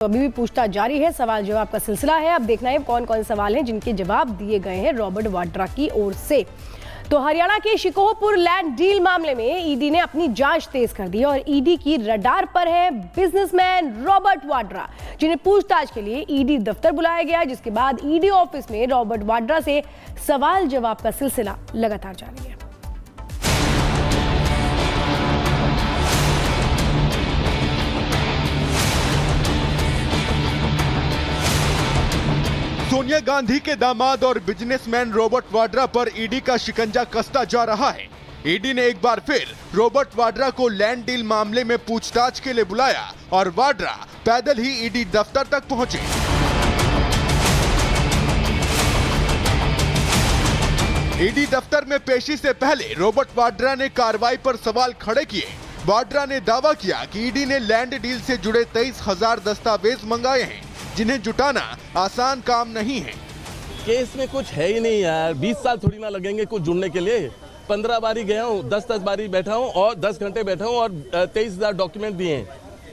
तो अभी भी पूछताछ जारी है, सवाल जवाब का सिलसिला है। अब देखना है कौन कौन सवाल हैं जिनके जवाब दिए गए हैं रॉबर्ट वाड्रा की ओर से। तो हरियाणा के शिकोहपुर लैंड डील मामले में ईडी ने अपनी जांच तेज कर दी है और ईडी की रडार पर है बिजनेसमैन रॉबर्ट वाड्रा, जिन्हें पूछताछ के लिए ईडी दफ्तर बुलाया गया, जिसके बाद ईडी ऑफिस में रॉबर्ट वाड्रा से सवाल जवाब का सिलसिला लगातार जारी है। सोनिया गांधी के दामाद और बिजनेसमैन रॉबर्ट वाड्रा पर ईडी का शिकंजा कसता जा रहा है। ईडी ने एक बार फिर रॉबर्ट वाड्रा को लैंड डील मामले में पूछताछ के लिए बुलाया और वाड्रा पैदल ही ईडी दफ्तर तक पहुंचे। ईडी दफ्तर में पेशी से पहले रॉबर्ट वाड्रा ने कार्रवाई पर सवाल खड़े किए। वाड्रा ने दावा किया कि ईडी ने लैंड डील से जुड़े 23,000 दस्तावेज मंगाए हैं, जिन्हें जुटाना आसान काम नहीं है। केस में कुछ है ही नहीं यार, 20 साल थोड़ी ना लगेंगे कुछ जुड़ने के लिए। 15 बारी गया हूँ, 10 बारी बैठा हूँ और 10 घंटे बैठा हूँ और 23,000 डॉक्यूमेंट दिए हैं।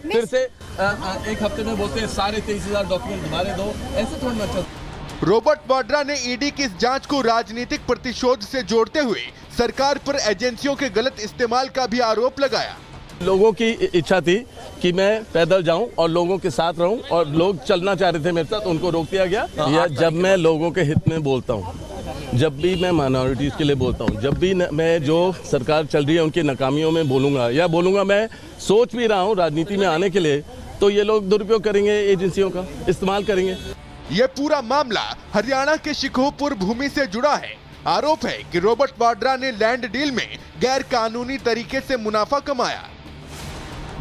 फिर से एक हफ्ते में बोलते हैं सारे 23,000 डॉक्यूमेंट दोबारा दो, ऐसे थोड़ी ना चलता। रॉबर्ट वाड्रा ने ईडी की इस जांच को राजनीतिक प्रतिशोध से जोड़ते हुए सरकार पर एजेंसियों के गलत इस्तेमाल का भी आरोप लगाया। लोगों की इच्छा थी कि मैं पैदल जाऊं और लोगों के साथ रहूं, और लोग चलना चाह रहे थे मेरे साथ, उनको रोक दिया गया। या जब मैं लोगों के हित में बोलता हूं, जब भी मैं माइनॉरिटीज के लिए बोलता हूं, जब भी मैं जो सरकार चल रही है उनकी नाकामियों में बोलूंगा या बोलूंगा, मैं सोच भी रहा हूं राजनीति में आने के लिए, तो ये लोग दुरुपयोग करेंगे, एजेंसियों का इस्तेमाल करेंगे। ये पूरा मामला हरियाणा के शिकोहपुर भूमि से जुड़ा है। आरोप है कि रॉबर्ट वाड्रा ने लैंड डील में गैर कानूनी तरीके से मुनाफा कमाया।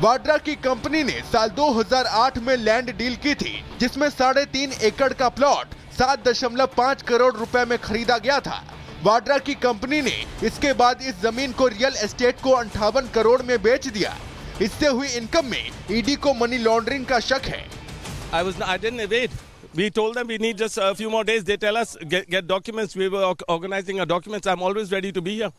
वाड्रा की कंपनी ने साल 2008 में लैंड डील की थी, जिसमें 3.5 एकड़ का प्लॉट 7.5 करोड़ रुपए में खरीदा गया था। वाड्रा की कंपनी ने इसके बाद इस जमीन को रियल एस्टेट को 58 करोड़ में बेच दिया। इससे हुई इनकम में ईडी को मनी लॉन्ड्रिंग का शक है। I didn't evade. We told them we need just a few more days. They tell us get documents. We were organizing our documents. I'm always ready to be here.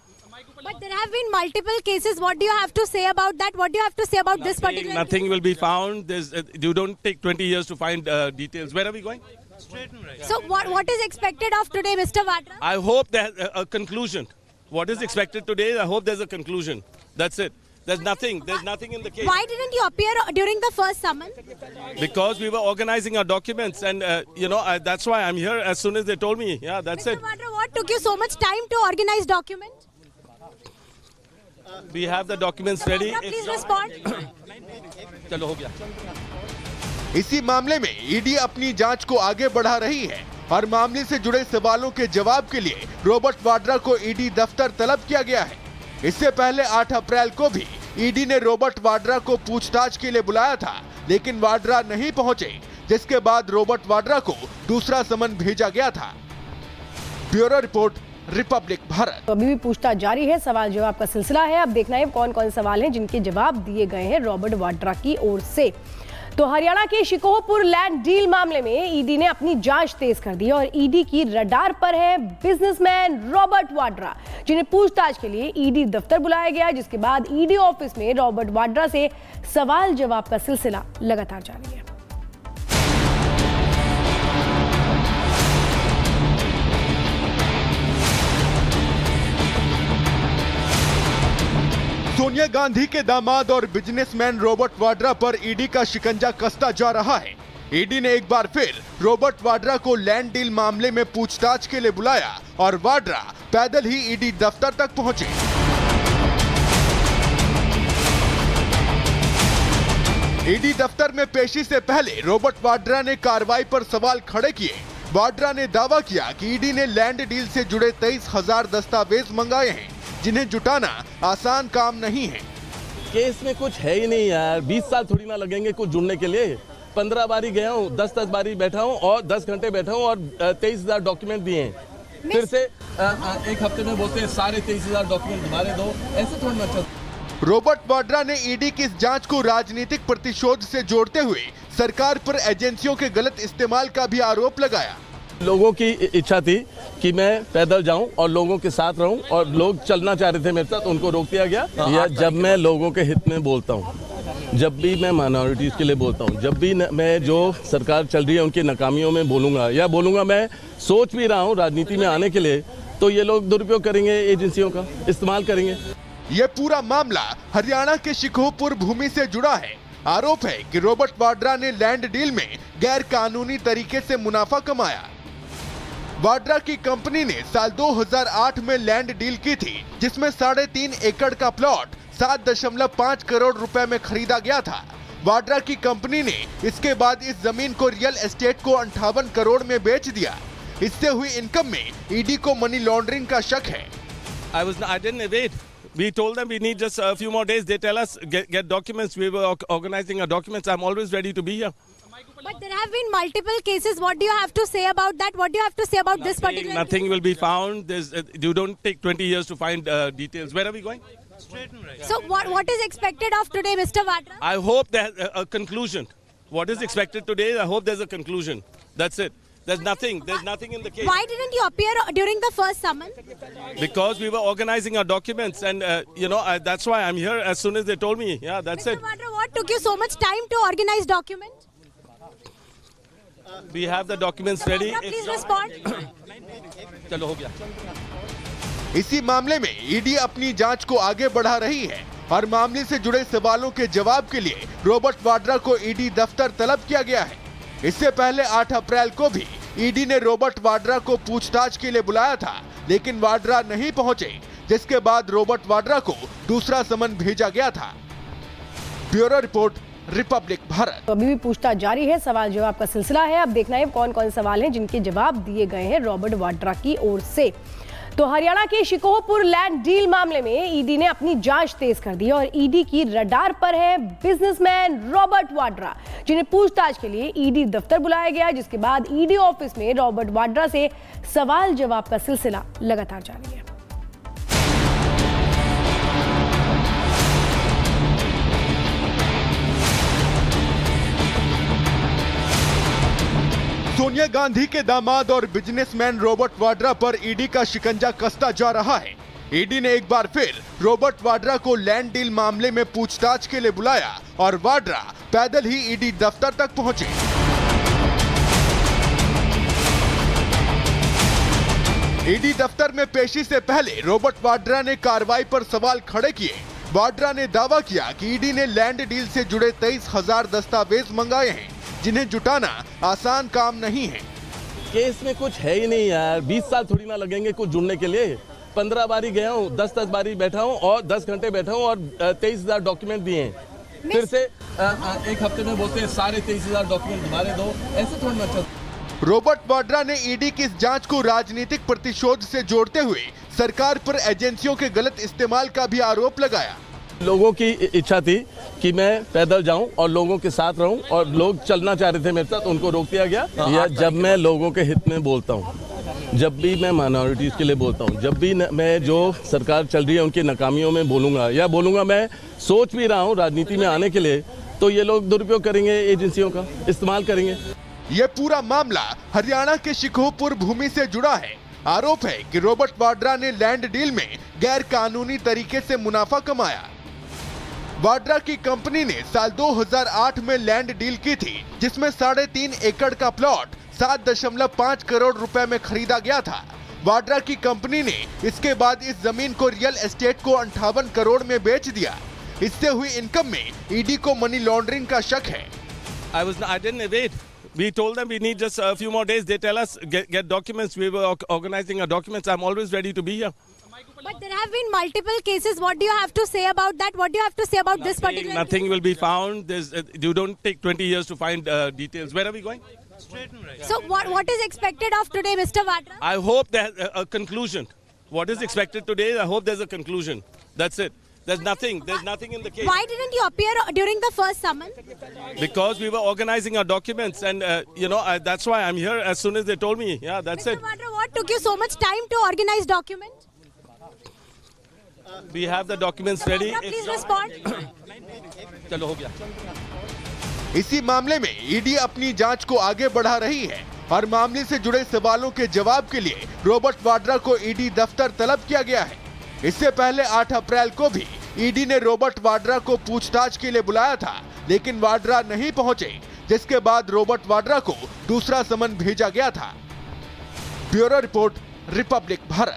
But there have been multiple cases. What do you have to say about that? What do you have to say about this particular? Nothing will be found. You don't take 20 years to find details. Where are we going? Straight and right. So what is expected of today, Mr. Wadrah? I hope there's a conclusion. What is expected today? I hope there's a conclusion. That's it. There's nothing in the case. Why didn't you appear during the first summon? Because we were organizing our documents, and that's why I'm here. As soon as they told me, yeah, that's Mr. it. Wadrah, what took you so much time to organize document? We have the documents ready. Wadrah, please respond. चलो हो गया। इसी मामले में ED अपनी जांच को आगे बढ़ा रही है और मामले से जुड़े सवालों के जवाब के लिए रॉबर्ट वाड्रा को ईडी दफ्तर तलब किया गया है। इससे पहले 8 अप्रैल को भी ईडी ने रॉबर्ट वाड्रा को पूछताछ के लिए बुलाया था, लेकिन वाड्रा नहीं पहुंचे, जिसके बाद रॉबर्ट वाड्रा को दूसरा समन भेजा गया था। Bureau report, Republic Bharat. तो अभी भी पूछताछ जारी है, सवाल जवाब का सिलसिला है। अब देखना है कौन कौन सवाल हैं जिनके जवाब दिए गए हैं रॉबर्ट वाड्रा की ओर से। तो हरियाणा के शिकोहपुर लैंड डील मामले में ईडी ने अपनी जांच तेज कर दी है और ईडी की रडार पर है बिजनेसमैन रॉबर्ट वाड्रा, जिन्हें पूछताछ के लिए ईडी दफ्तर बुलाया गया, जिसके बाद ईडी ऑफिस में रॉबर्ट वाड्रा से सवाल जवाब का सिलसिला लगातार जारी है। सोनिया गांधी के दामाद और बिजनेसमैन रॉबर्ट वाड्रा पर ईडी का शिकंजा कसता जा रहा है। ईडी ने एक बार फिर रॉबर्ट वाड्रा को लैंड डील मामले में पूछताछ के लिए बुलाया और वाड्रा पैदल ही ईडी दफ्तर तक पहुंचे। ईडी दफ्तर में पेशी से पहले रॉबर्ट वाड्रा ने कार्रवाई पर सवाल खड़े किए। वाड्रा ने दावा किया कि ईडी ने लैंड डील से जुड़े 23,000 दस्तावेज मंगाए हैं, जिन्हें जुटाना आसान काम नहीं है। केस में कुछ है ही नहीं यार, 20 साल थोड़ी ना लगेंगे कुछ जुड़ने के लिए। 15 बारी गया हूँ, 10 बारी बैठा हूँ और 10 घंटे बैठा हूँ और 23,000 डॉक्यूमेंट दिए हैं। फिर से एक हफ्ते में बोलते हैं सारे 23,000 डॉक्यूमेंट दोबारा दो, ऐसे थोड़ी ना चलता। रॉबर्ट वाड्रा ने ईडी की इस जांच को राजनीतिक प्रतिशोध से जोड़ते हुए सरकार पर एजेंसियों के गलत इस्तेमाल का भी आरोप लगाया। लोगों की इच्छा थी कि मैं पैदल जाऊं और लोगों के साथ रहूं, और लोग चलना चाह रहे थे मेरे साथ, उनको रोक दिया गया। या जब मैं लोगों के हित में बोलता हूं, जब भी मैं माइनॉरिटीज़ के लिए बोलता हूँ, जब भी मैं जो सरकार चल रही है उनकी नाकामियों में बोलूँगा मैं सोच भी रहा हूँ राजनीति में आने के लिए, तो ये लोग दुरुपयोग करेंगे, एजेंसियों का इस्तेमाल करेंगे। ये पूरा मामला हरियाणा के शिकोहपुर भूमि से जुड़ा है। आरोप है कि रॉबर्ट वाड्रा ने लैंड डील में गैर कानूनी तरीके से मुनाफा कमाया। वाड्रा की कंपनी ने साल 2008 में लैंड डील की थी, जिसमें 3.5 एकड़ का प्लॉट 7.5 करोड़ रुपए में खरीदा गया था। वाड्रा की कंपनी ने इसके बाद इस जमीन को रियल एस्टेट को 58 करोड़ में बेच दिया। इससे हुई इनकम में ईडी को मनी लॉन्ड्रिंग का शक है। I didn't evade. We told them we need just a few more days. They tell us get documents. We were organizing our documents. I'm always ready to be here. But there have been multiple cases. What do you have to say about that? What do you have to say about this particular? Nothing will be found. You don't take 20 years to find details. Where are we going? Straight and right. So what is expected of today, Mr. Vadra? I hope there's a conclusion. What is expected today? I hope there's a conclusion. That's it. There's nothing in the case. Why didn't you appear during the first summon? Because we were organizing our documents, and that's why I'm here. As soon as they told me, yeah, that's Mr. it. Vadra, what took you so much time to organize document? We have the documents ready. Vadra, please respond. चलो हो गया। इसी मामले में ED अपनी जांच को आगे बढ़ा रही है और मामले से जुड़े सवालों के जवाब के लिए रॉबर्ट वाड्रा को ईडी दफ्तर तलब किया गया है। इससे पहले 8 अप्रैल को भी ईडी ने रॉबर्ट वाड्रा को पूछताछ के लिए बुलाया था, लेकिन वाड्रा नहीं पहुंचे, जिसके बाद रॉबर्ट वाड्रा को दूसरा समन भेजा गया था। Bureau report, Republic Bharat. तो अभी भी पूछताछ जारी है, सवाल जवाब का सिलसिला है। अब देखना है कौन कौन सवाल हैं जिनके जवाब दिए गए हैं रॉबर्ट वाड्रा की ओर से। तो हरियाणा के शिकोहपुर लैंड डील मामले में ईडी ने अपनी जांच तेज कर दी है और ईडी की रडार पर है बिजनेसमैन रॉबर्ट वाड्रा, जिन्हें पूछताछ के लिए ईडी दफ्तर बुलाया गया, जिसके बाद ईडी ऑफिस में रॉबर्ट वाड्रा से सवाल जवाब का सिलसिला लगातार जारी है। सोनिया गांधी के दामाद और बिजनेसमैन रॉबर्ट वाड्रा पर ईडी का शिकंजा कसता जा रहा है। ईडी ने एक बार फिर रॉबर्ट वाड्रा को लैंड डील मामले में पूछताछ के लिए बुलाया और वाड्रा पैदल ही ईडी दफ्तर तक पहुंचे। ईडी दफ्तर में पेशी से पहले रॉबर्ट वाड्रा ने कार्रवाई पर सवाल खड़े किए। वाड्रा ने दावा किया कि ईडी ने लैंड डील से जुड़े 23,000 दस्तावेज मंगाए हैं, जिन्हें जुटाना आसान काम नहीं है। केस में कुछ है ही नहीं यार, 20 साल थोड़ी ना लगेंगे कुछ जुड़ने के लिए। 15 बारी गया हूँ, 10 बारी बैठा हूँ और 10 घंटे बैठा हूँ और 23,000 डॉक्यूमेंट दिए हैं। फिर से एक हफ्ते में बोलते हैं 23,500 डॉक्यूमेंट दोबारा दो, ऐसे थोड़ी ना चलता। रॉबर्ट वाड्रा ने ईडी की इस जांच को राजनीतिक प्रतिशोध से जोड़ते हुए सरकार पर एजेंसियों के गलत इस्तेमाल का भी आरोप लगाया। लोगों की इच्छा थी कि मैं पैदल जाऊं और लोगों के साथ रहूं, और लोग चलना चाह रहे थे मेरे साथ, उनको रोक दिया गया। या जब मैं लोगों के हित में बोलता हूं, जब भी मैं माइनॉरिटीज़ के लिए बोलता हूं, जब भी मैं जो सरकार चल रही है उनकी नाकामियों में बोलूँगा मैं सोच भी रहा हूं राजनीति में आने के लिए, तो ये लोग दुरुपयोग करेंगे, एजेंसियों का इस्तेमाल करेंगे। ये पूरा मामला हरियाणा के शिकोहपुर भूमि से जुड़ा है। आरोप है कि रॉबर्ट वाड्रा ने लैंड डील में गैर कानूनी तरीके से मुनाफा कमाया। वाड्रा की कंपनी ने साल 2008 में लैंड डील की थी, जिसमें 3.5 एकड़ का प्लॉट 7.5 करोड़ रुपए में खरीदा गया था। वाड्रा की कंपनी ने इसके बाद इस जमीन को रियल एस्टेट को 58 करोड़ में बेच दिया। इससे हुई इनकम में ईडी को मनी लॉन्ड्रिंग का शक है। I didn't evade. We told them we need just a few more days. They tell us get documents. We were organizing our documents. I'm always ready to be here. But there have been multiple cases. What do you have to say about that? What do you have to say about this particular? Nothing will be found. You don't take 20 years to find details. Where are we going? Straight and right. So what is expected of today, Mr. Vadra? I hope there's a conclusion. What is expected today? I hope there's a conclusion. That's it. There's nothing in the case. Why didn't you appear during the first summon? Because we were organizing our documents, and that's why I'm here. As soon as they told me, yeah, that's Mr. it. Vadra, what took you so much time to organize document? We have the documents ready. Vadra, please respond. चलो हो गया। इसी मामले में ED अपनी जांच को आगे बढ़ा रही है और मामले से जुड़े सवालों के जवाब के लिए रॉबर्ट वाड्रा को ईडी दफ्तर तलब किया गया है। इससे पहले 8 अप्रैल को भी ईडी ने रॉबर्ट वाड्रा को पूछताछ के लिए बुलाया था, लेकिन वाड्रा नहीं पहुंचे, जिसके बाद रॉबर्ट वाड्रा को दूसरा समन भेजा गया था। Bureau report, Republic Bharat.